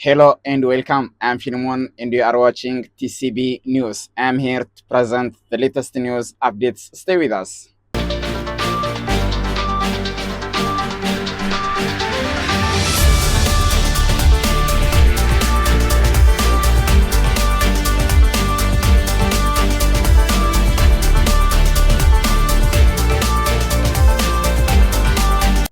Hello and welcome. I'm Philemon and you are watching TCB News. I'm here to present the latest news updates. Stay with us.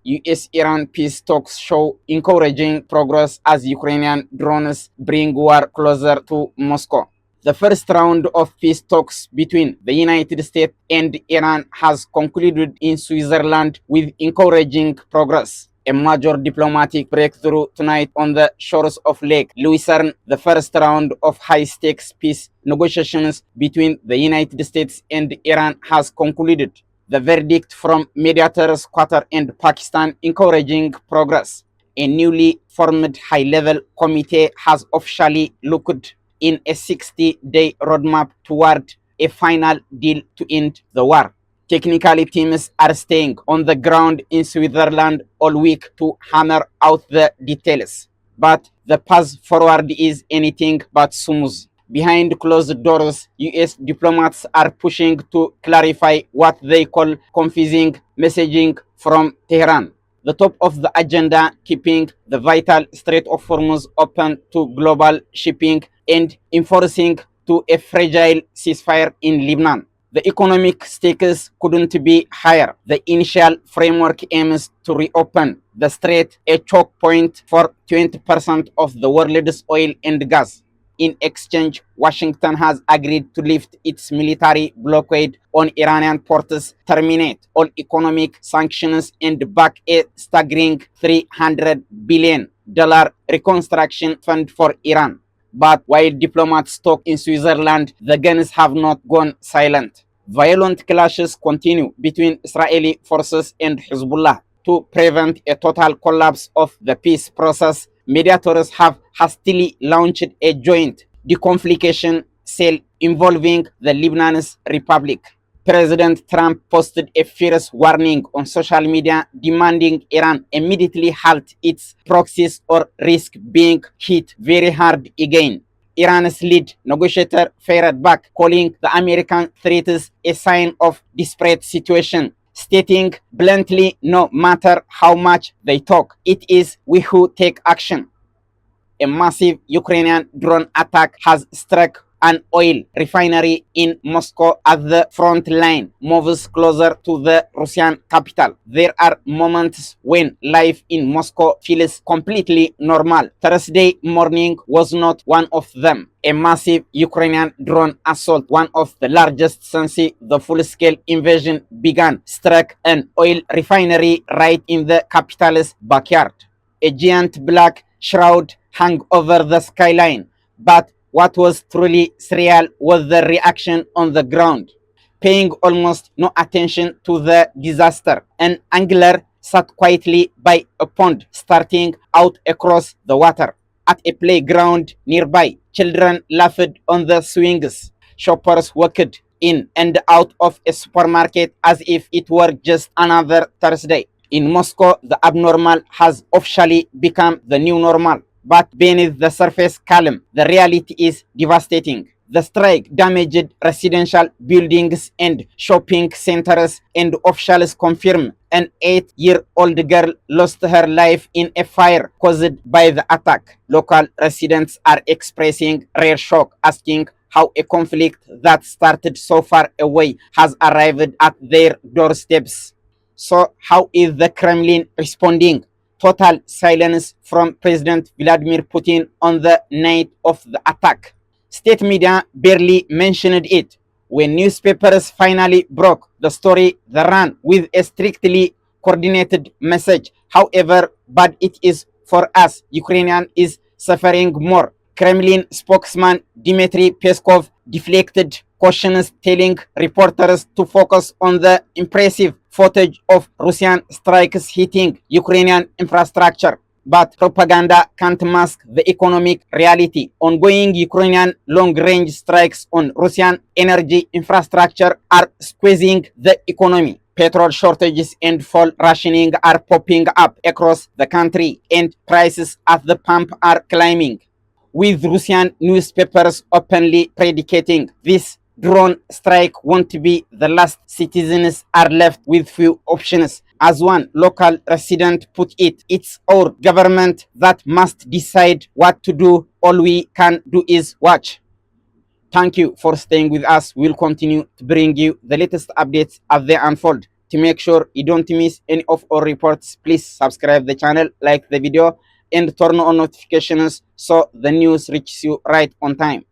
US-Iran peace talks show encouraging progress as Ukrainian drones bring war closer to Moscow. The first round of peace talks between the United States and Iran has concluded in Switzerland with encouraging progress. A major diplomatic breakthrough tonight on the shores of Lake Lucerne, the first round of high-stakes peace negotiations between the United States and Iran has concluded. The verdict from mediators Qatar and Pakistan encouraging progress. A newly formed high-level committee has officially looked in a 60-day roadmap toward a final deal to end the war. Technically, teams are staying on the ground in Switzerland all week to hammer out the details. But the path forward is anything but smooth. Behind closed doors, US diplomats are pushing to clarify what they call confusing messaging from Tehran. The top of the agenda, keeping the vital Strait of Hormuz open to global shipping and enforcing to a fragile ceasefire in Lebanon. The economic stakes couldn't be higher. The initial framework aims to reopen the strait, a choke point for 20% of the world's oil and gas. In exchange, Washington has agreed to lift its military blockade on Iranian ports, terminate all economic sanctions, and back a staggering $300 billion reconstruction fund for Iran. But while diplomats talk in Switzerland, the guns have not gone silent. Violent clashes continue between Israeli forces and Hezbollah. To prevent a total collapse of the peace process, mediators have hastily launched a joint deconfliction cell involving the Lebanese Republic. President Trump posted a fierce warning on social media demanding Iran immediately halt its proxies or risk being hit very hard again. Iran's lead negotiator fired back, calling the American threats a sign of desperate situation, stating bluntly, no matter how much they talk, it is we who take action. A massive Ukrainian drone attack has struck an oil refinery in Moscow as the front line moves closer to the Russian capital. There are moments when life in Moscow feels completely normal. Thursday morning was not one of them. A massive Ukrainian drone assault, one of the largest since the full-scale invasion began, struck an oil refinery right in the capital's backyard. A giant black shroud hung over the skyline, but what was truly surreal was the reaction on the ground. Paying almost no attention to the disaster, an angler sat quietly by a pond starting out across the water. At a playground nearby, children laughed on the swings. Shoppers walked in and out of a supermarket as if it were just another Thursday. In Moscow, the abnormal has officially become the new normal. But beneath the surface calm, the reality is devastating. The strike damaged residential buildings and shopping centers, and officials confirm an 8-year-old girl lost her life in a fire caused by the attack. Local residents are expressing rare shock, asking how a conflict that started so far away has arrived at their doorsteps. So, how is the Kremlin responding? Total silence from President Vladimir Putin on the night of the attack. State media barely mentioned it. When newspapers finally broke the story, they ran with a strictly coordinated message. However bad it is for us, Ukrainian is suffering more. Kremlin spokesman Dmitry Peskov deflected questions, telling reporters to focus on the impressive footage of Russian strikes hitting Ukrainian infrastructure. But propaganda can't mask the economic reality. Ongoing Ukrainian long-range strikes on Russian energy infrastructure are squeezing the economy. Petrol shortages and fuel rationing are popping up across the country, and prices at the pump are climbing, with Russian newspapers openly predicating this drone strike won't be the last. Citizens are left with few options. As one local resident put it, it's our government that must decide what to do. All we can do is watch. Thank you for staying with us. We'll continue to bring you the latest updates as they unfold. To make sure you don't miss any of our reports, please subscribe the channel, like the video, and turn on notifications so the news reaches you right on time.